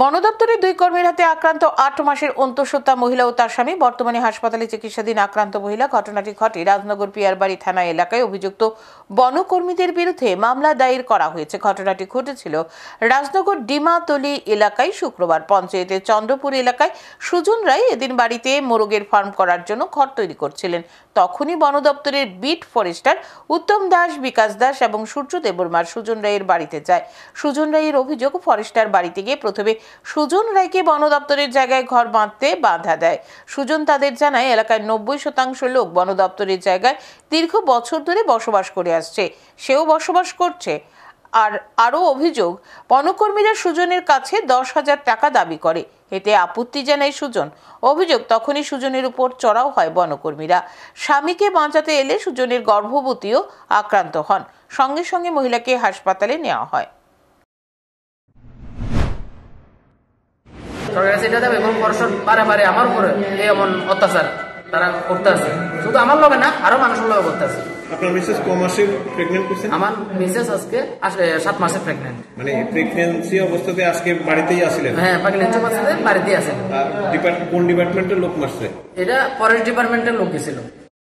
বন দপ্তরের দুই কর্মীর হাতে আক্রান্ত ৮ মাসের অন্তঃসত্ত্বা মহিলা ও তার স্বামী বর্তমানে হাসপাতালে চিকিৎসাধীন। আক্রান্ত মহিলা। ঘটনাটি ঘটে রাজনগর পিয়ারবাড়ি থানা এলাকায়। অভিযুক্ত বনকর্মীদের বিরুদ্ধে মামলা দায়ের করা হয়েছে। ঘটনাটি ঘটেছিল রাজনগর ডিমাতলি এলাকায় শুক্রবার। পঞ্চায়েতের চন্দ্রপুর এলাকায় সুজন রায় এদিন বাড়িতে মোরগের ফার্ম করার জন্য ঘর তৈরি করছিলেন। তখনই বন দপ্তরের বিট ফরেস্টার উত্তম দাস, বিকাশ দাস এবং সূর্য দেববর্মার সুজন রায়ের বাড়িতে যায়। সুজন রায়ের অভিযোগ, ফরেস্টার বাড়িতে গিয়ে প্রথমে সুজন রায়কে বন দপ্তরের জায়গায় ঘর বাঁধতে বাধা দেয়। সুজন তাদের জানায় এলাকায় ৯০% লোক বন দপ্তরের জায়গায় দীর্ঘ বছর ধরে বসবাস করে আসছে, সেও বসবাস করছে। আর আরও অভিযোগ, বনকর্মীরা সুজনের কাছে ১০,০০০ টাকা দাবি করে। এতে আপত্তি জানায় সুজন। অভিযোগ, তখনই সুজনের উপর চড়াও হয় বনকর্মীরা। স্বামীকে বাঁচাতে এলে সুজনের গর্ভবতীও আক্রান্ত হন। সঙ্গে সঙ্গে মহিলাকে হাসপাতালে নেওয়া হয়। আমার উপরে এমন অত্যাচার তারা করতে আছে, শুধু আমার লগে না আরো মানুষের লগে করতে আছে। আপনার মিসেস ক মাসের প্রেগন্যান্ট করছেন? আমার মিসেস আজকে 7 মাসের প্রেগন্যান্ট। মানে প্রেগন্যান্সি অবস্থাতে আজকে বাড়িতেই আসছিলেন? হ্যাঁ, প্রেগন্যান্সি অবস্থাতে বাড়িতেই আছেন। কোন ডিপার্টমেন্টের লোক মারছে? এটা ফরেস্ট ডিপার্টমেন্টের লোক গেছিল।